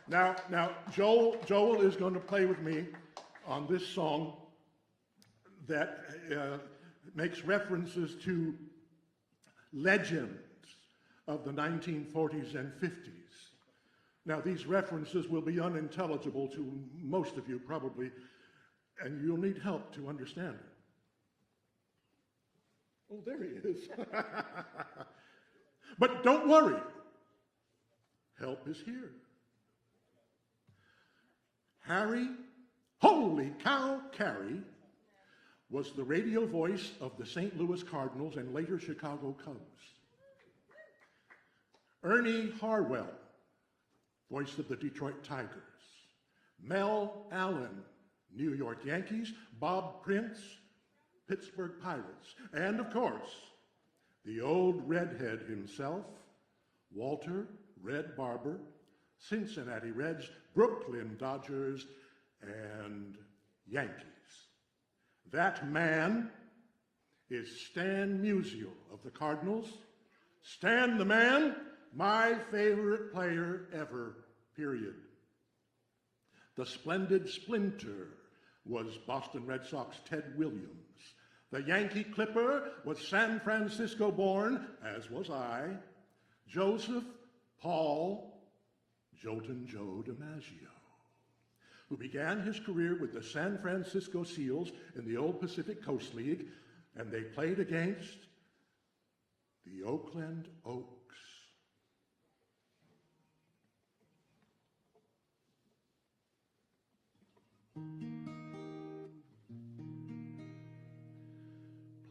Now, Joel is going to play with me on this song that makes references to legends of the 1940s and 50s. Now, these references will be unintelligible to most of you probably, and you'll need help to understand it. Oh, there he is. But don't worry, help is here. Harry, holy cow, Carey was the radio voice of the St. Louis Cardinals and later Chicago Cubs. Ernie Harwell, voice of the Detroit Tigers. Mel Allen, New York Yankees. Bob Prince, Pittsburgh Pirates. And of course, the old redhead himself, Walter Red Barber, Cincinnati Reds, Brooklyn Dodgers, and Yankees. That man is Stan Musial of the Cardinals. Stan the man, my favorite player ever, period. The splendid splinter was Boston Red Sox Ted Williams. The Yankee Clipper was San Francisco born, as was I, Joseph Paul Jolton Joe DiMaggio, who began his career with the San Francisco Seals in the old Pacific Coast League, and they played against the Oakland Oaks.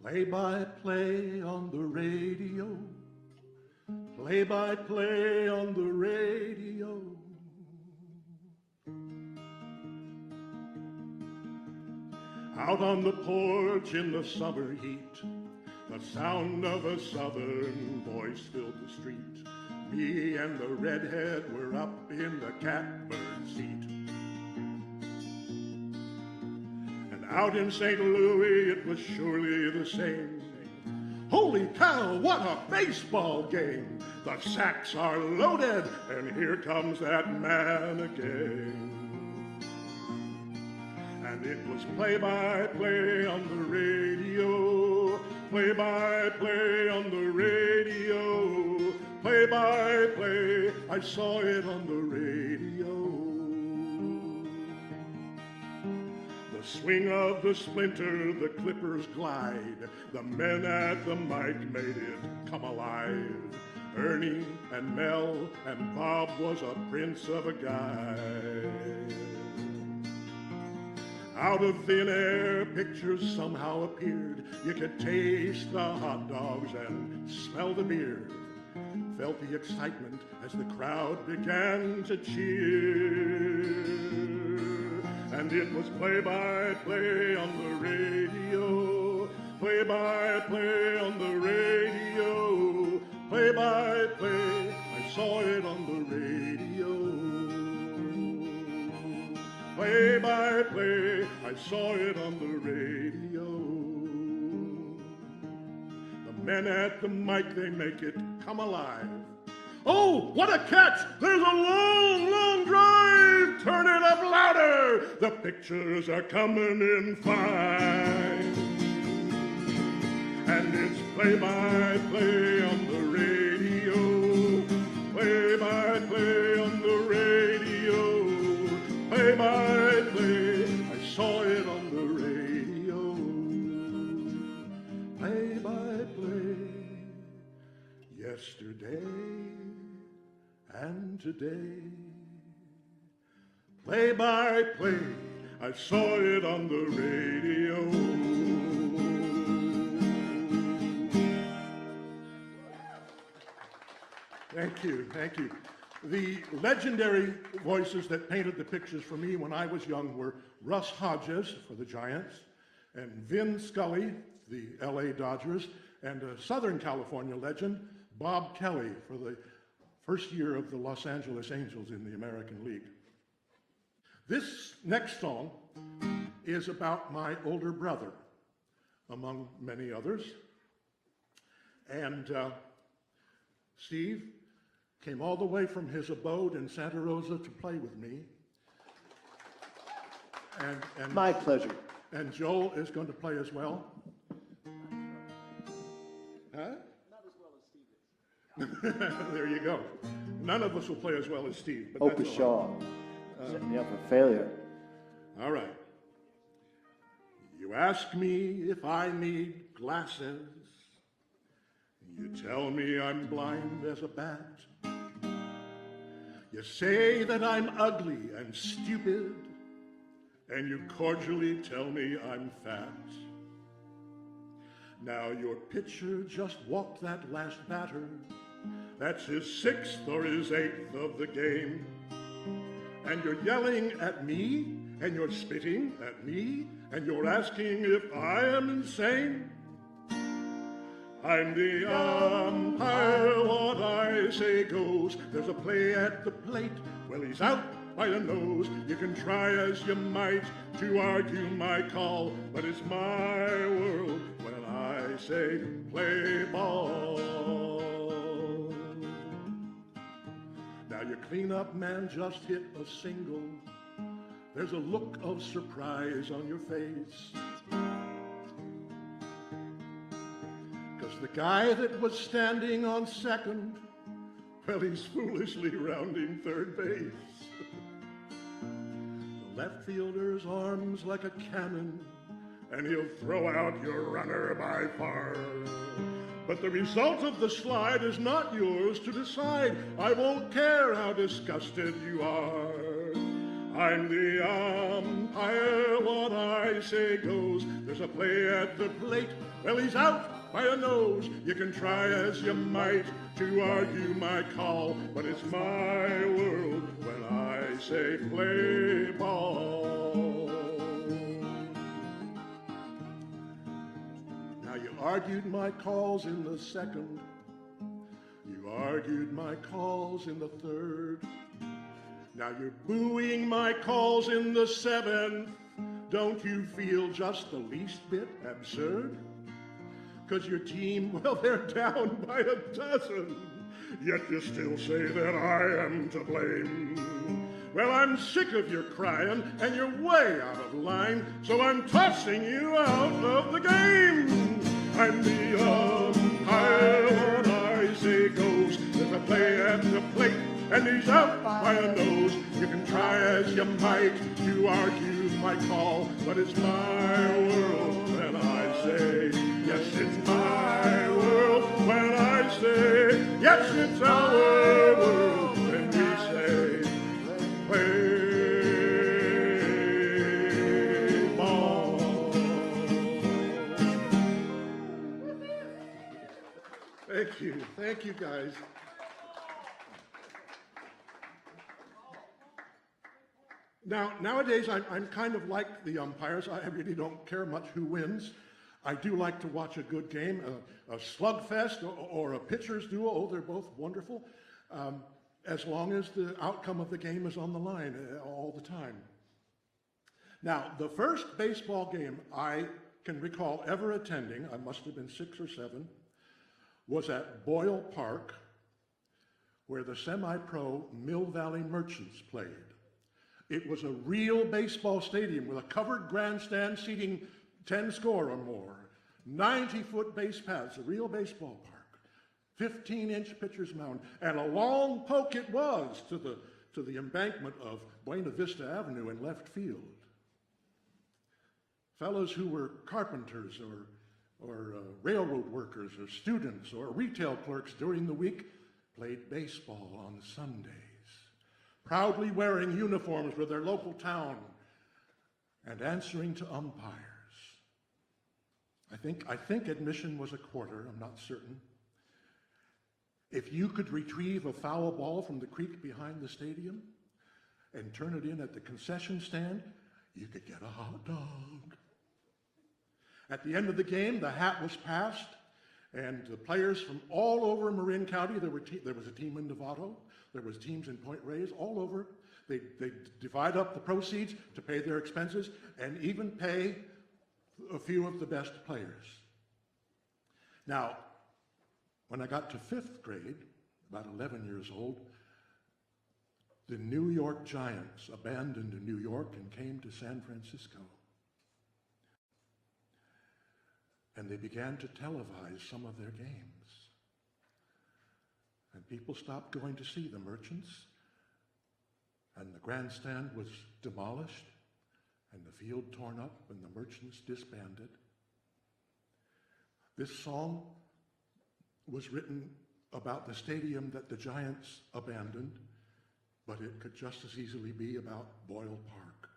Play-by-play on the radio, play-by-play on the radio. Out on the porch in the summer heat, the sound of a southern voice filled the street. Me and the redhead were up in the catbird seat. And out in St. Louis it was surely the same. Holy cow, what a baseball game! The sacks are loaded, and here comes that man again. And it was play-by-play on the radio, play-by-play on the radio, play-by-play, I saw it on the radio. The swing of the splinter, the clippers glide, the men at the mic made it come alive. Ernie and Mel and Bob was a prince of a guy. Out of thin air, pictures somehow appeared. You could taste the hot dogs and smell the beer. Felt the excitement as the crowd began to cheer. And it was play-by-play on the radio, play-by-play on the radio, play-by-play, I saw it on the radio. Play-by-play, I saw it on the radio. The men at the mic, they make it come alive. Oh, what a catch! There's a long, long drive! Turn it up louder! The pictures are coming in fine. And it's play-by-play on the radio, play-by-play on the radio, play-by-play, I saw it on the radio, play-by-play, yesterday and today, play-by-play, I saw it on the radio. Thank you, thank you. The legendary voices that painted the pictures for me when I was young were Russ Hodges for the Giants, and Vin Scully, the LA Dodgers, and a Southern California legend, Bob Kelly, for the first year of the Los Angeles Angels in the American League. This next song is about my older brother, among many others. And Steve, came all the way from his abode in Santa Rosa to play with me. And My pleasure. And Joel is going to play as well. Huh? Not as well as Steve is. There you go. None of us will play as well as Steve. But Hope that's is all Shaw. Setting me up for failure. right. All right. You ask me if I need glasses. You tell me I'm blind as a bat. You say that I'm ugly and stupid, and you cordially tell me I'm fat. Now your pitcher just walked that last batter. That's his 6th or his 8th of the game. And you're yelling at me, and you're spitting at me, and you're asking if I am insane. I'm the umpire, what I say goes. There's a play at the plate, well he's out by the nose. You can try as you might to argue my call, but it's my world when I say play ball. Now your cleanup man just hit a single. There's a look of surprise on your face. 'Cause the guy that was standing on second, well, he's foolishly rounding third base. The left fielder's arms like a cannon, and he'll throw out your runner by far. But the result of the slide is not yours to decide. I won't care how disgusted you are. I'm the umpire, what I say goes. There's a play at the plate, well he's out by a nose. You can try as you might to argue my call, but it's my world when I say play ball. Now you argued my calls in the 2nd. You argued my calls in the 3rd. Now you're booing my calls in the 7th. Don't you feel just the least bit absurd? 'Cause your team, well, they're down by a dozen. Yet you still say that I am to blame. Well, I'm sick of your crying, and you're way out of line, so I'm tossing you out of the game. I'm the umpire, what I say goes. There's a play at the plate, and he's out by a nose. You can try as you might to argue my call, but it's my world when I say, yes, it's my world when I say, yes, it's our world when we say, play ball. Thank you guys. Now, nowadays, I'm kind of like the umpires. I really don't care much who wins. I do like to watch a good game, a slugfest or a pitcher's duel. Oh, they're both wonderful, as long as the outcome of the game is on the line all the time. Now, the first baseball game I can recall ever attending, I must have been 6 or 7, was at Boyle Park, where the semi-pro Mill Valley Merchants played. It was a real baseball stadium with a covered grandstand seating 10 score or more, 90-foot base paths, a real baseball park, 15-inch pitcher's mound, and a long poke it was to the embankment of Buena Vista Avenue in left field. Fellows who were carpenters or railroad workers or students or retail clerks during the week played baseball on Sundays, proudly wearing uniforms with their local town and answering to umpires. I think admission was a quarter, I'm not certain. If you could retrieve a foul ball from the creek behind the stadium and turn it in at the concession stand, you could get a hot dog. At the end of the game, the hat was passed, and the players from all over Marin County, there was a team in Novato, there was teams in Point Reyes, all over. They divide up the proceeds to pay their expenses and even pay a few of the best players. Now, when I got to 5th grade, about 11 years old, the New York Giants abandoned New York and came to San Francisco. And they began to televise some of their games. And people stopped going to see the Merchants, and the grandstand was demolished, and the field torn up, and the Merchants disbanded. This song was written about the stadium that the Giants abandoned, but it could just as easily be about Boyle Park.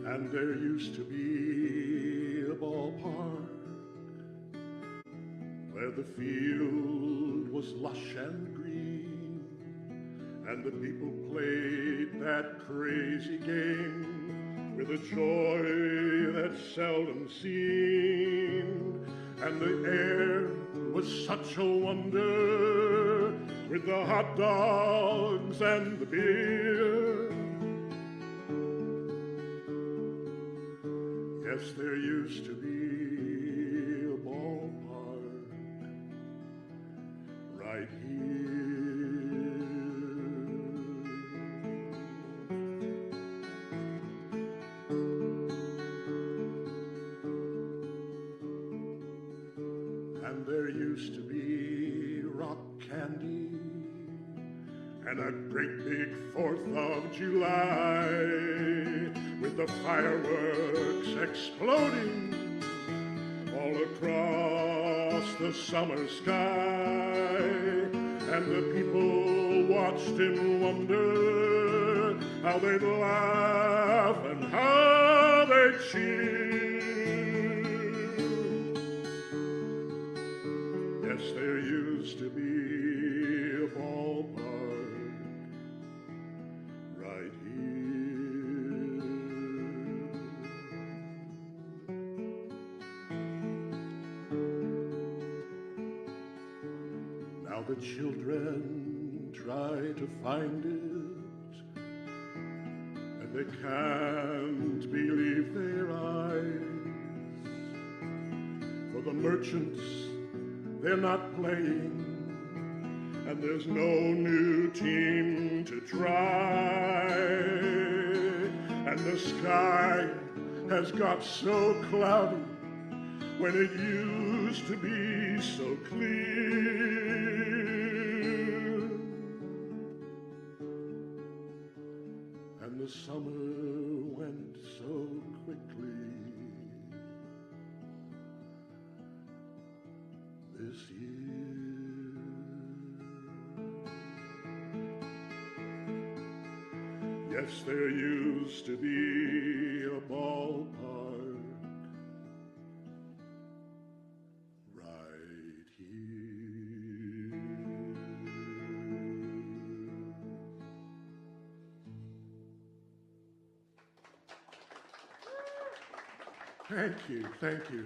And there used to be a ballpark where the field was lush and green, and the people played that crazy game with a joy that's seldom seen. And the air was such a wonder with the hot dogs and the beer. Yes, there used to be a ballpark right here. And there used to be rock candy and a great big 4th of July with the fireworks exploding all across the summer sky. And the people watched in wonder how they'd laugh and how they'd cheer. Yes, there used to be a ballpark right here. Now the children try to find it, and they can't believe their eyes. For the Merchants, they're not playing, and there's no new team to try. And the sky has got so cloudy when it used to be so clear. And the summer went so quickly this year. Yes, there used to be a ballpark right here. Thank you, thank you.